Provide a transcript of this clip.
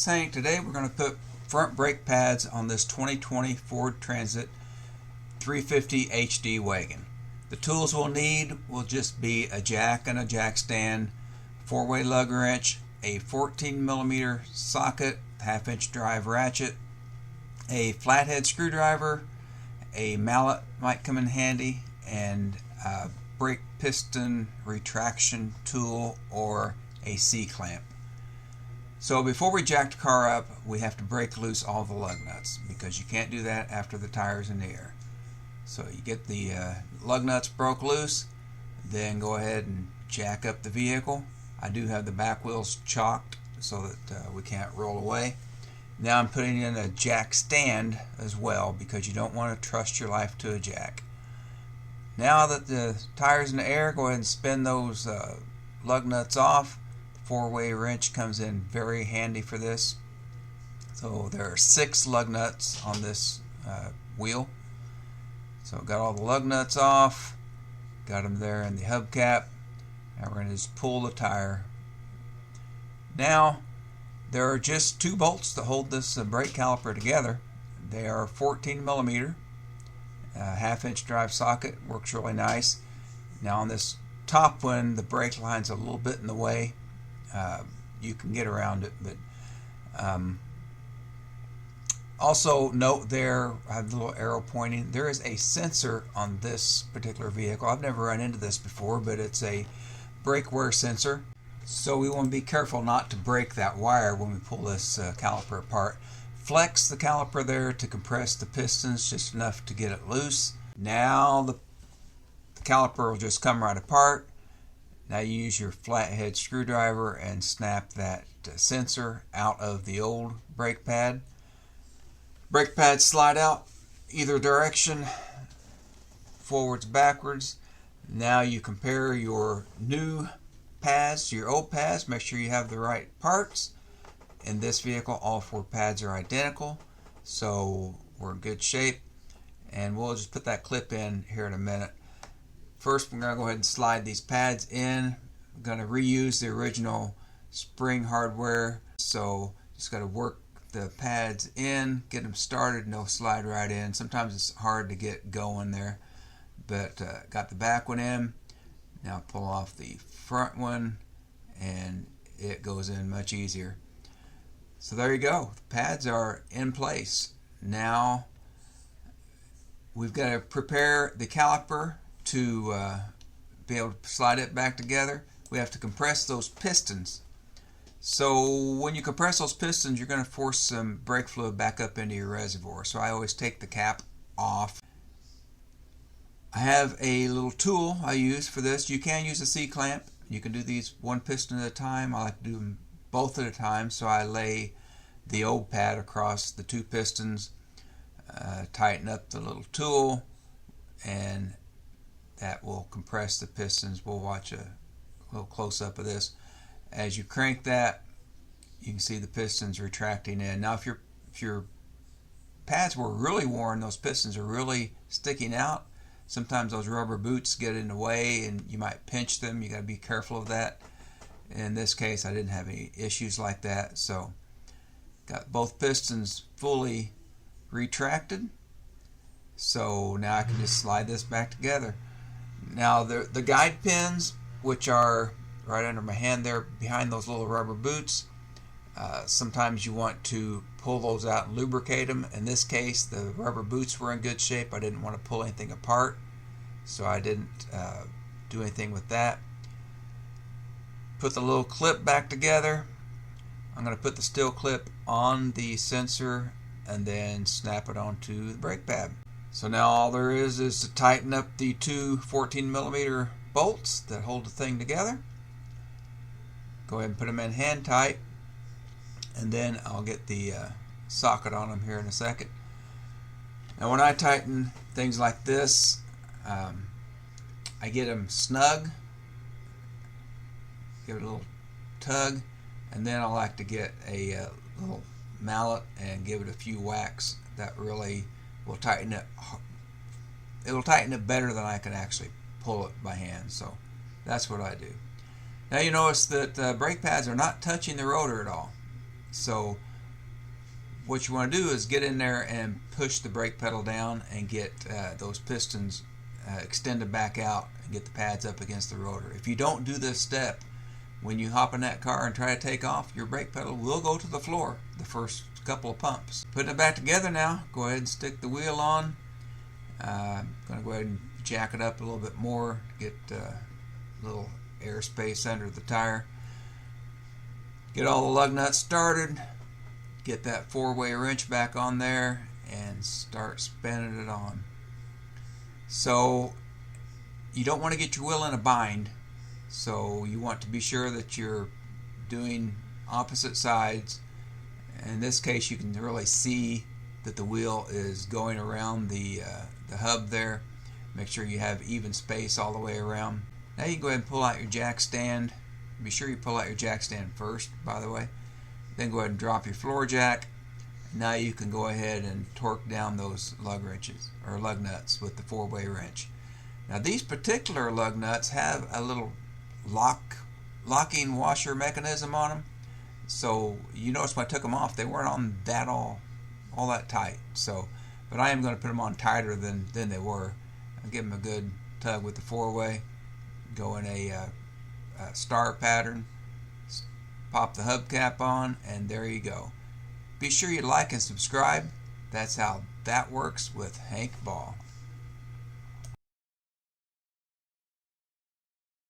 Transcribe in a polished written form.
is Hank. Today we're going to put front brake pads on this 2020 Ford Transit 350 HD wagon. The tools we'll need will just be a jack and a jack stand, 4-way lug wrench, a 14mm socket, half-inch drive ratchet, a flathead screwdriver, a mallet might come in handy, and a brake piston retraction tool or a C-clamp. So before we jack the car up, we have to break loose all the lug nuts because you can't do that after the tire's in the air. So you get the lug nuts broke loose, then go ahead and jack up the vehicle. I do have the back wheels chalked so that we can't roll away. Now I'm putting in a jack stand as well because you don't want to trust your life to a jack. Now that the tire's in the air, go ahead and spin those lug nuts off. 4-way wrench comes in very handy for this. So there are 6 lug nuts on this wheel. So got all the lug nuts off, got them there in the hubcap, and we're going to just pull the tire. Now there are just 2 bolts to hold this brake caliper together. They are 14mm, half-inch drive socket, works really nice. Now on this top one, the brake line's a little bit in the way. You can get around it, but also note there, I have the little arrow pointing, there is a sensor on this particular vehicle. I've never run into this before, but it's a brake wear sensor. So we want to be careful not to break that wire when we pull this caliper apart. Flex the caliper there to compress the pistons just enough to get it loose. Now the caliper will just come right apart. Now you use your flathead screwdriver and snap that sensor out of the old brake pad. Brake pads slide out either direction, forwards, backwards. Now you compare your new pads to your old pads. Make sure you have the right parts. In this vehicle, all 4 pads are identical, so we're in good shape. And we'll just put that clip in here in a minute. First, we're going to go ahead and slide these pads in. I'm going to reuse the original spring hardware, so just got to work the pads in, get them started, and they'll slide right in. Sometimes it's hard to get going there, but got the back one in. Now pull off the front one, and it goes in much easier. So there you go. The pads are in place. Now we've got to prepare the caliper to be able to slide it back together. We have to compress those pistons. So when you compress those pistons, you're going to force some brake fluid back up into your reservoir. So I always take the cap off. I have a little tool I use for this. You can use a C-clamp. You can do these one piston at a time. I like to do them both at a time. So I lay the old pad across the 2 pistons, tighten up the little tool, and that will compress the pistons. We'll watch a little close-up of this. As you crank that, you can see the pistons retracting in. Now if your pads were really worn, those pistons are really sticking out. Sometimes those rubber boots get in the way and you might pinch them. You got to be careful of that. In this case, I didn't have any issues like that. So got both pistons fully retracted. So now I can just slide this back together. Now the guide pins, which are right under my hand there behind those little rubber boots, sometimes you want to pull those out and lubricate them. In this case, the rubber boots were in good shape. I didn't want to pull anything apart, so I didn't do anything with that. Put the little clip back together. I'm going to put the steel clip on the sensor and then snap it onto the brake pad. So now all there is to tighten up the 2 14mm bolts that hold the thing together. Go ahead and put them in hand tight, and then I'll get the socket on them here in a second. Now when I tighten things like this, I get them snug, give it a little tug, and then I like to get a little mallet and give it a few whacks. That really will tighten it. It will tighten it better than I can actually pull it by hand. So that's what I do. Now you notice that brake pads are not touching the rotor at all. So what you want to do is get in there and push the brake pedal down and get those pistons extended back out and get the pads up against the rotor. If you don't do this step, when you hop in that car and try to take off, your brake pedal will go to the floor the first couple of pumps. Putting it back together now, go ahead and stick the wheel on. I'm going to go ahead and jack it up a little bit more to get a little air space under the tire. Get all the lug nuts started. Get that 4-way wrench back on there and start spinning it on. So you don't want to get your wheel in a bind. So you want to be sure that you're doing opposite sides. In this case, you can really see that the wheel is going around the hub there. Make sure you have even space all the way around. Now you can go ahead and pull out your jack stand. Be sure you pull out your jack stand first, by the way. Then go ahead and drop your floor jack. Now you can go ahead and torque down those lug wrenches or lug nuts with the 4-way wrench. Now these particular lug nuts have a little locking washer mechanism on them. So you notice when I took them off, they weren't on that all that tight. So, but I am going to put them on tighter than they were. I'll give them a good tug with the 4-way. Go in a star pattern. Pop the hubcap on, and there you go. Be sure you like and subscribe. That's how that works with Hank Ball.